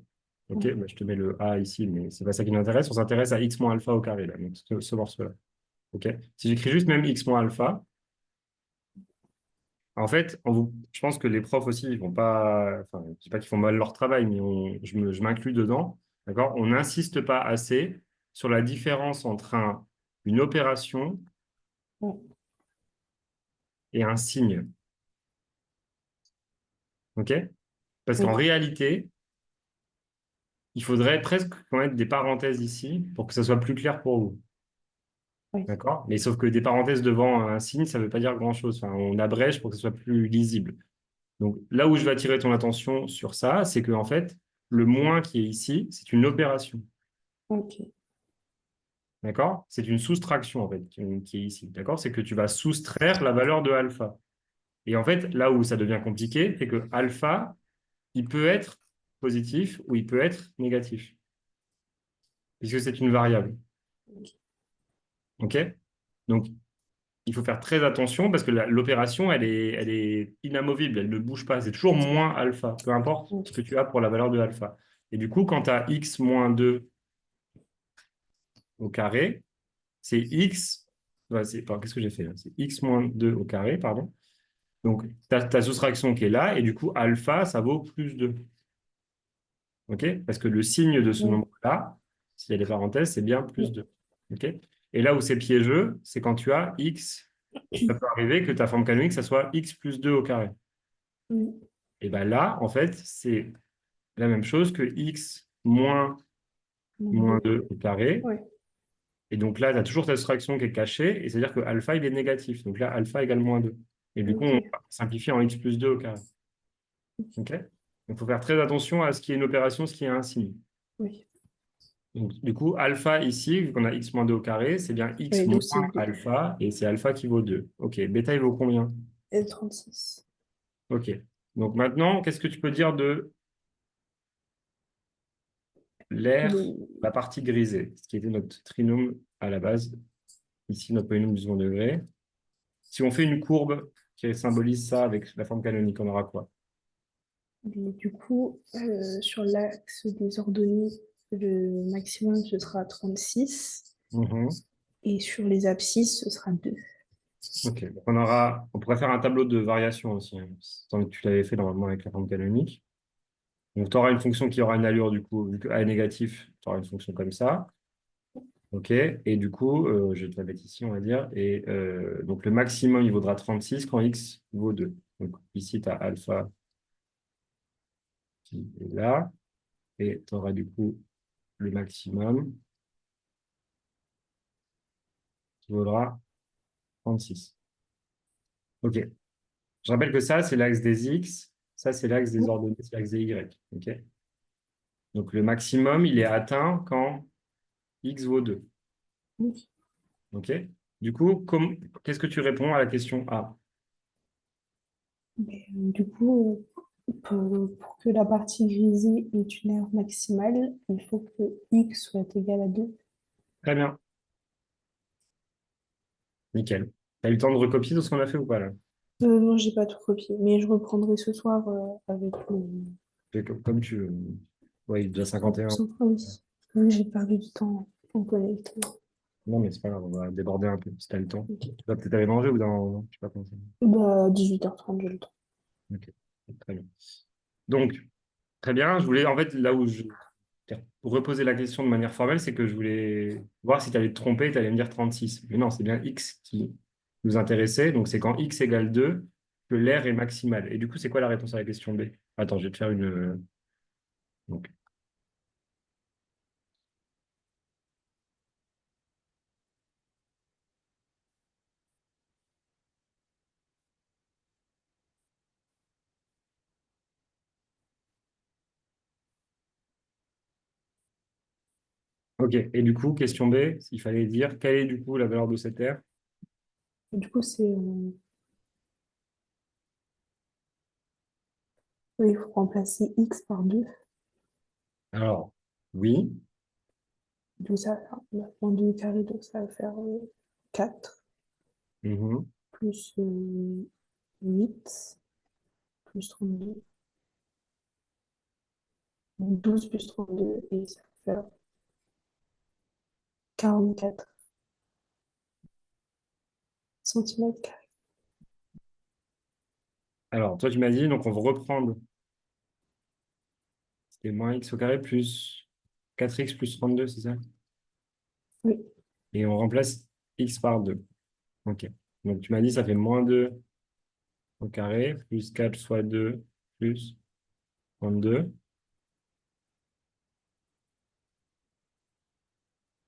Speaker 1: OK,
Speaker 2: Ouais.
Speaker 1: bah, je te mets le a ici, mais c'est pas ça qui nous intéresse. On s'intéresse à x moins alpha au carré, là, donc ce morceau-là. OK? Si j'écris juste même x moins alpha, en fait, je pense que les profs aussi, ils vont pas, enfin, je dis pas qu'ils font mal leur travail, mais je m'inclus dedans, d'accord? On n'insiste pas assez sur la différence entre une opération
Speaker 2: Ouais.
Speaker 1: et un signe, ok? Parce qu'en
Speaker 2: Oui.
Speaker 1: réalité, il faudrait presque mettre des parenthèses ici pour que ça soit plus clair pour vous,
Speaker 2: Oui.
Speaker 1: d'accord? Mais sauf que des parenthèses devant un signe, ça ne veut pas dire grand-chose. Enfin, on abrège pour que ce soit plus lisible. Donc là où je vais attirer ton attention sur ça, c'est que en fait, le moins qui est ici, c'est une opération.
Speaker 2: Ok.
Speaker 1: D'accord? C'est une soustraction, en fait, qui est ici. D'accord? C'est que tu vas soustraire la valeur de alpha. Et en fait, là où ça devient compliqué, c'est que alpha, il peut être positif ou il peut être négatif, puisque c'est une variable. OK? Donc, il faut faire très attention parce que l'opération, elle est inamovible, elle ne bouge pas. C'est toujours moins alpha, peu importe ce que
Speaker 2: Ok.
Speaker 1: tu as pour la valeur de alpha. Et du coup, quand tu as x moins 2 au carré, c'est x. Ouais, qu'est-ce que j'ai fait là? C'est x moins 2 au carré, pardon. Donc, tu as ta soustraction qui est là, et du coup, alpha, ça vaut plus 2. OK? Parce que le signe de ce
Speaker 2: Ouais.
Speaker 1: nombre-là, s'il y a des parenthèses, c'est bien plus
Speaker 2: Ouais.
Speaker 1: 2. OK? Et là où c'est piégeux, c'est quand tu as x, ça peut arriver que ta forme canonique, ça soit x plus 2 au carré.
Speaker 2: Oui.
Speaker 1: Et bien là, en fait, c'est la même chose que x moins,
Speaker 2: Moins
Speaker 1: moins
Speaker 2: 2.
Speaker 1: 2 au carré.
Speaker 2: Ouais.
Speaker 1: Et donc là, tu as toujours ta soustraction qui est cachée, et c'est-à-dire que alpha, il est négatif. Donc là, alpha égale moins 2. Et du coup, on
Speaker 2: Ok.
Speaker 1: simplifie en x plus 2 au carré. OK? Donc, il faut faire très attention à ce qui est une opération, ce qui est un signe.
Speaker 2: Oui.
Speaker 1: Donc, du coup, alpha ici, vu qu'on a x moins 2 au carré, c'est bien x
Speaker 2: Ouais,
Speaker 1: moins
Speaker 2: donc c'est 2.
Speaker 1: alpha, et c'est alpha qui vaut 2. OK, bêta, il vaut combien?
Speaker 2: Et 36.
Speaker 1: OK. Donc maintenant, qu'est-ce que tu peux dire de l'air,
Speaker 2: Le...
Speaker 1: la partie grisée, ce qui était notre trinôme à la base, ici notre polynôme du second degré. Si on fait une courbe qui symbolise ça avec la forme canonique, on aura quoi?
Speaker 2: Du coup, sur l'axe des ordonnées, le maximum, ce sera 36.
Speaker 1: Mhm.
Speaker 2: Et sur les abscisses, ce sera 2.
Speaker 1: OK. Donc on pourrait faire un tableau de variation aussi, hein, tant que tu l'avais fait normalement avec la forme canonique. Donc, tu auras une fonction qui aura une allure, du coup, vu que A est négatif, tu auras une fonction comme ça. OK. Et du coup, je vais te la mettre ici, on va dire. Et donc, le maximum, il vaudra 36 quand x vaut 2. Donc, ici, tu as alpha qui est là. Et tu auras du coup le maximum qui vaudra 36. OK. Je rappelle que ça, c'est l'axe des x. Ça, c'est l'axe des ordonnées, c'est l'axe des y. OK. Donc, le maximum, il est atteint quand x vaut 2. OK. Du coup, qu'est-ce que tu réponds à la question A?
Speaker 2: Du coup, pour que la partie grisée ait une aire maximale, il faut que x soit égal à 2.
Speaker 1: Très bien. Nickel. T'as eu le temps de recopier tout ce qu'on a fait ou pas là?
Speaker 2: Non, j'ai pas tout copié, mais je reprendrai ce soir avec le
Speaker 1: Comme tu veux. Ouais, il est déjà
Speaker 2: sur
Speaker 1: 51.
Speaker 2: 3%. Ah oui. Oui, j'ai perdu du temps en connectant.
Speaker 1: Non, mais c'est pas grave, on va déborder un peu si t'as le temps.
Speaker 2: Ok.
Speaker 1: Tu vas peut-être aller manger ou dans... Je sais pas comment ça.
Speaker 2: Bah, 18h30, j'ai le temps.
Speaker 1: Ok, très bien. Donc, très bien. Je voulais, en fait, là où je... Pour reposer la question de manière formelle, c'est que je voulais voir si tu allais te tromper, tu allais me dire 36. Mais non, c'est bien x qui nous intéressait. Donc, c'est quand x égale 2 que l'air est maximal. Et du coup, c'est quoi la réponse à la question B? Attends, je vais te faire une... Donc, ok. Et du coup, question B, il fallait dire quelle est du coup la valeur de cet air?
Speaker 2: Et du coup, il faut remplacer x par 2.
Speaker 1: Alors, oui.
Speaker 2: Du coup, ça va faire moins 2 carré, donc ça va faire 4
Speaker 1: Mhm.
Speaker 2: plus 8 plus 32. Donc 12 plus 32 et ça va faire 44 centimètres carrés.
Speaker 1: Alors, toi, tu m'as dit, donc on va reprendre. C'était moins x au carré plus 4x plus 32, c'est ça?
Speaker 2: Oui,
Speaker 1: Et on remplace x par 2. Ok. Donc, tu m'as dit, ça fait moins 2 au carré, plus 4 fois 2 plus 32.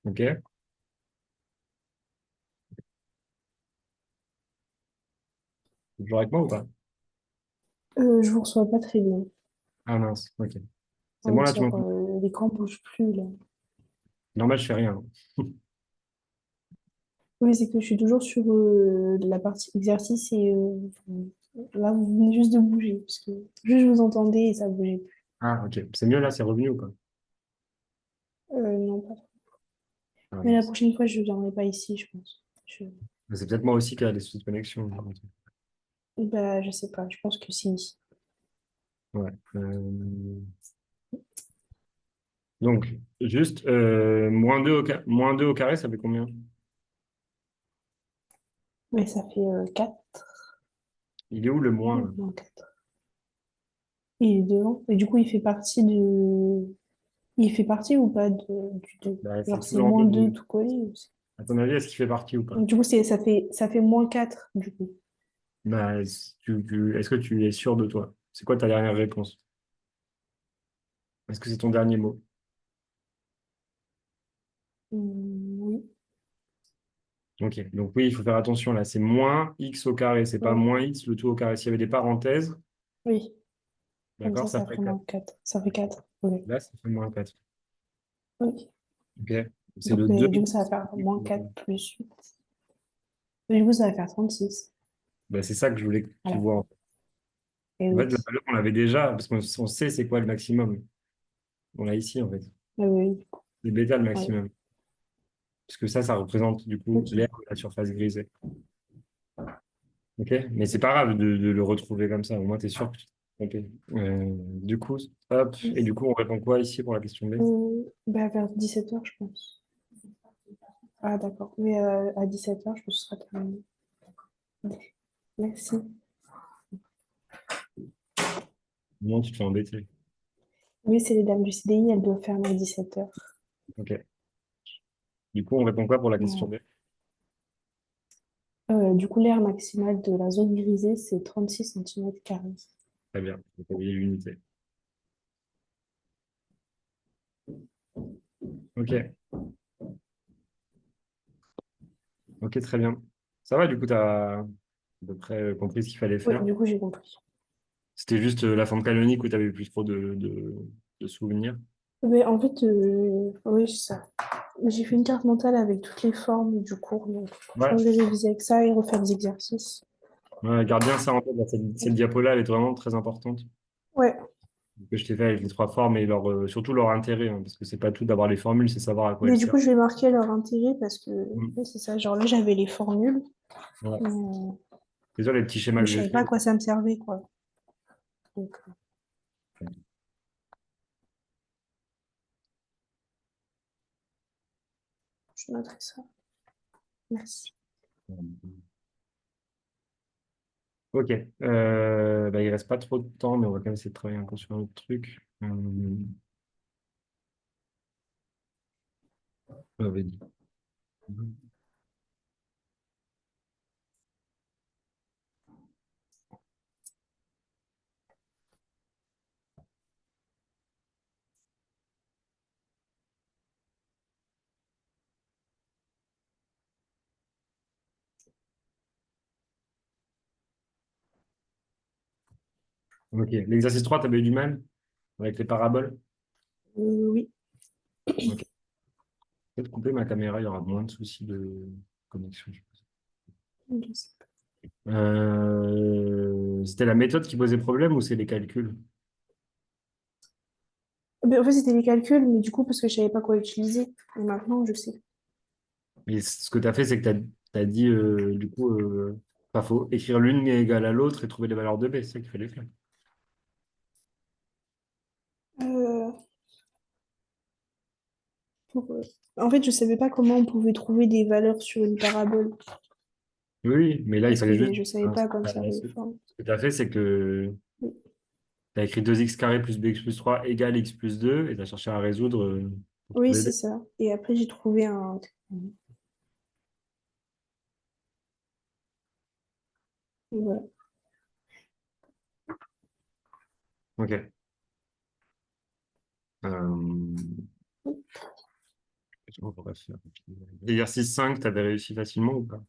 Speaker 1: Ok. Toujours avec moi ou pas?
Speaker 2: je vous reçois pas très bien.
Speaker 1: Ah mince, ok. C'est
Speaker 2: On
Speaker 1: bon là, tu
Speaker 2: tire,
Speaker 1: m'entends?
Speaker 2: l'écran bouge plus là.
Speaker 1: Normal, je fais rien.
Speaker 2: Oui, c'est que je suis toujours sur la partie exercice et là, vous venez juste de bouger parce que juste je vous entendais et ça bougeait plus.
Speaker 1: Ah, ok. C'est mieux là, c'est revenu ou pas?
Speaker 2: Non, pas trop.
Speaker 1: Ah,
Speaker 2: Mais la
Speaker 1: mince.
Speaker 2: prochaine fois, je ne viendrai pas ici, je pense.
Speaker 1: C'est peut-être moi aussi qui a des soucis de connexion.
Speaker 2: Bah, je sais pas, je pense que si.
Speaker 1: Ouais. Donc, juste, moins 2 au carré, ça fait combien?
Speaker 2: Mais ça fait 4.
Speaker 1: Il est où le moins là?
Speaker 2: Non, 4. Il est devant. Et du coup, il fait partie de... Il fait partie ou pas du 2?
Speaker 1: Bah, c'est
Speaker 2: Genre, c'est
Speaker 1: toujours en
Speaker 2: moins
Speaker 1: mode
Speaker 2: 2
Speaker 1: de...
Speaker 2: tout collé aussi.
Speaker 1: À ton avis, est-ce qu'il fait partie ou pas?
Speaker 2: Du coup, ça fait moins 4 du coup.
Speaker 1: Bah, est-ce que tu es sûr de toi? C'est quoi ta dernière réponse? Est-ce que c'est ton dernier mot?
Speaker 2: Oui.
Speaker 1: Ok, donc oui, il faut faire attention là. C'est moins x au carré, c'est pas
Speaker 2: Oui.
Speaker 1: moins x le tout au carré. S'il y avait des parenthèses,
Speaker 2: Oui. Comme
Speaker 1: d'accord, ça
Speaker 2: ça
Speaker 1: ferait
Speaker 2: ferait
Speaker 1: 4.
Speaker 2: moins 4. Ça fait 4. Oui.
Speaker 1: Là, ça fait moins 4.
Speaker 2: Oui.
Speaker 1: Ok, c'est
Speaker 2: Donc,
Speaker 1: le 2.
Speaker 2: du coup, ça va faire moins 4 plus 8. Du coup, ça va faire 36.
Speaker 1: Bah, c'est ça que je voulais que tu
Speaker 2: Voilà.
Speaker 1: vois.
Speaker 2: Et
Speaker 1: En fait, la
Speaker 2: oui.
Speaker 1: valeur, on l'avait déjà, parce qu'on sait c'est quoi le maximum. On l'a ici, en fait.
Speaker 2: Oui, oui.
Speaker 1: C'est bêta le
Speaker 2: Oui.
Speaker 1: maximum. Parce que ça représente du coup l'air
Speaker 2: Ok.
Speaker 1: de la surface grisée. Ok, mais c'est pas grave de le retrouver comme ça. Au moins, tu es sûr que tu t'es trompé. Du coup, hop. Et du coup, on répond quoi ici pour la question B?
Speaker 2: Bah, vers 17h, je pense. Ah, d'accord. Mais à 17h, je pense que ce sera terminé. Merci.
Speaker 1: Au tu te fais embêter.
Speaker 2: Oui, c'est les dames du CDI, elles doivent fermer à 17h.
Speaker 1: Ok. Du coup, on répond quoi pour la question B?
Speaker 2: Du coup, l'air maximal de la zone grisée, c'est 36 centimètres carrés.
Speaker 1: Très bien. J'ai pas oublié l'unité. Ok. Ok, très bien. Ça va, du coup, tu as à peu près compris ce qu'il fallait
Speaker 2: Oui,
Speaker 1: faire.
Speaker 2: du coup, j'ai compris.
Speaker 1: C'était juste la forme canonique où tu avais plus trop de souvenirs.
Speaker 2: Mais en fait, oui, c'est ça. J'ai fait une carte mentale avec toutes les formes du cours, donc je
Speaker 1: Ouais.
Speaker 2: pense que je vais réviser avec ça et refaire des exercices.
Speaker 1: Ouais, garde bien ça en tête. Là, cette diapo-là, elle est vraiment très importante.
Speaker 2: Ouais,
Speaker 1: Que je t'ai fait avec les trois formes et surtout leur intérêt, hein, parce que c'est pas tout d'avoir les formules, c'est savoir à quoi elles
Speaker 2: mais du
Speaker 1: servent.
Speaker 2: coup, je vais marquer leur intérêt parce que
Speaker 1: Mm.
Speaker 2: ouais, c'est ça. Genre là, j'avais les formules,
Speaker 1: Ouais.
Speaker 2: mais,
Speaker 1: C'est ça les petits schémas que
Speaker 2: je
Speaker 1: j'ai
Speaker 2: savais pas à
Speaker 1: fait.
Speaker 2: quoi ça me servait, quoi. Donc, je noterai ça. Merci.
Speaker 1: Ok. Bah, il reste pas trop de temps, mais on va quand même essayer de travailler un peu sur un autre truc. On avait dit. Ok. L'exercice 3, tu avais eu du mal avec les paraboles?
Speaker 2: Oui,
Speaker 1: Ok. Peut-être couper ma caméra, il y aura moins de soucis de connexion, je pense.
Speaker 2: je sais pas.
Speaker 1: C'était la méthode qui posait problème ou c'est les calculs?
Speaker 2: Ben, en fait, c'était les calculs, mais du coup, parce que je savais pas quoi utiliser. Et maintenant, je sais.
Speaker 1: Et ce que tu as fait, c'est que tu as, dit, du coup, faut écrire l'une égale à l'autre et trouver les valeurs de B. C'est ça qu'il fallait faire.
Speaker 2: Euh, En fait, je savais pas comment on pouvait trouver des valeurs sur une parabole.
Speaker 1: Oui, oui, mais là, il
Speaker 2: Parce que
Speaker 1: fallait juste.
Speaker 2: je savais
Speaker 1: Hein,
Speaker 2: pas comme ça les
Speaker 1: ce
Speaker 2: formes.
Speaker 1: que tu as fait, c'est que
Speaker 2: Oui,
Speaker 1: tu as écrit 2x carré plus bx plus 3 égale x plus 2 et tu as cherché à résoudre pour
Speaker 2: oui,
Speaker 1: trouver
Speaker 2: c'est
Speaker 1: B.
Speaker 2: ça. Et après, j'ai trouvé un... Voilà.
Speaker 1: Ok. Euh, Qu'est-ce qu'on pourrait faire? Exercice 5, tu avais réussi facilement ou pas?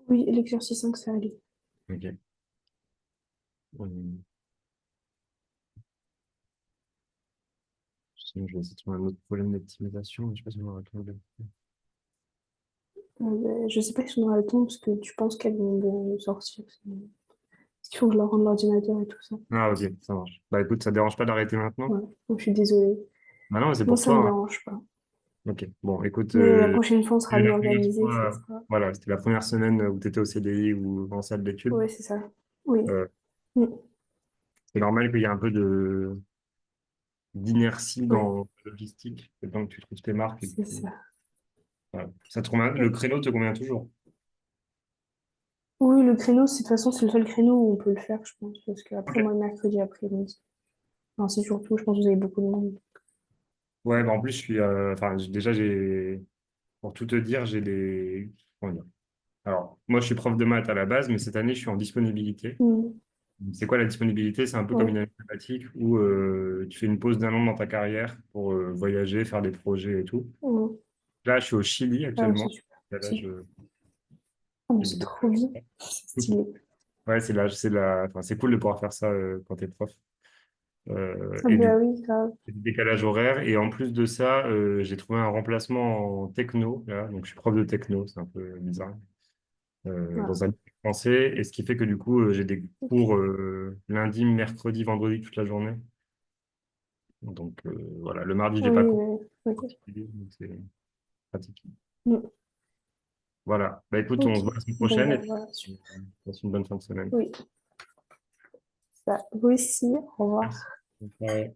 Speaker 2: Oui, l'exercice 5, ça allait.
Speaker 1: Ok. Euh, Sinon, je vais essayer de trouver un autre problème d'optimisation. Je ne sais pas si on va retrouver.
Speaker 2: Ben, je sais pas si on aura le temps, parce que tu penses qu'elles vont sortir. Parce qu'il faut que je leur rende l'ordinateur et tout ça.
Speaker 1: Ah, ok, ça marche. Bah écoute, ça ne dérange pas d'arrêter maintenant?
Speaker 2: Ouais. Donc, je suis désolée.
Speaker 1: Bah non, c'est
Speaker 2: Moi,
Speaker 1: pour
Speaker 2: ça me
Speaker 1: toi.
Speaker 2: dérange pas.
Speaker 1: Hein. Ok, bon, écoute,
Speaker 2: Mais la prochaine fois, on
Speaker 1: c'est
Speaker 2: sera
Speaker 1: la
Speaker 2: mieux
Speaker 1: première
Speaker 2: organisé, ça
Speaker 1: fois,
Speaker 2: sera...
Speaker 1: voilà, c'était la première semaine où tu étais au CDI ou en salle d'études.
Speaker 2: Ouais, c'est ça. Oui.
Speaker 1: Euh,
Speaker 2: Mm.
Speaker 1: c'est normal qu'il y ait un peu de d'inertie
Speaker 2: Ouais,
Speaker 1: dans la logistique, le temps que tu trouves tes marques.
Speaker 2: c'est ça.
Speaker 1: Voilà. Ça te convient, le créneau te convient toujours.
Speaker 2: Oui, le créneau, de toute façon, c'est le seul créneau où on peut le faire, je pense. Parce qu'après,
Speaker 1: Ok.
Speaker 2: moi, le mercredi après-midi. Non, c'est surtout, je pense que vous avez beaucoup de monde.
Speaker 1: Ouais, bah en plus, je suis, enfin, déjà, pour tout te dire, j'ai des, comment dire. Alors, moi, je suis prof de maths à la base, mais cette année, je suis en disponibilité.
Speaker 2: Mm.
Speaker 1: C'est quoi la disponibilité? C'est un peu comme
Speaker 2: Ouais.
Speaker 1: une année sabbatique où tu fais une pause d'un an dans ta carrière pour voyager, faire des projets et tout.
Speaker 2: Mm.
Speaker 1: Là, je suis au Chili
Speaker 2: Ah, c'est
Speaker 1: actuellement.
Speaker 2: super.
Speaker 1: Là,
Speaker 2: C'est ah, mais
Speaker 1: j'ai
Speaker 2: c'est
Speaker 1: des
Speaker 2: trop
Speaker 1: décalages
Speaker 2: bien.
Speaker 1: horaires.
Speaker 2: C'est stylé.
Speaker 1: Ouais, enfin, c'est cool de pouvoir faire ça quand t'es prof.
Speaker 2: Ah,
Speaker 1: Et
Speaker 2: bah
Speaker 1: du
Speaker 2: oui, grave.
Speaker 1: décalage horaire. Et en plus de ça, j'ai trouvé un remplacement en techno. Là. Donc, je suis prof de techno, c'est un peu bizarre.
Speaker 2: Ah,
Speaker 1: Dans un lycée français. Et ce qui fait que du coup, j'ai des cours
Speaker 2: ok.
Speaker 1: lundi, mercredi, vendredi toute la journée. Donc voilà, le mardi, j'ai pas
Speaker 2: Oui,
Speaker 1: cours
Speaker 2: ok.
Speaker 1: particulier, donc c'est pratique.
Speaker 2: Mm.
Speaker 1: Voilà. Bah écoute, on
Speaker 2: Ok.
Speaker 1: se voit la semaine
Speaker 2: Bon,
Speaker 1: prochaine et
Speaker 2: bah
Speaker 1: puis
Speaker 2: voilà, super.
Speaker 1: passe une bonne fin de semaine.
Speaker 2: Oui, ça. Vous aussi, au revoir.
Speaker 1: Merci. Ouais.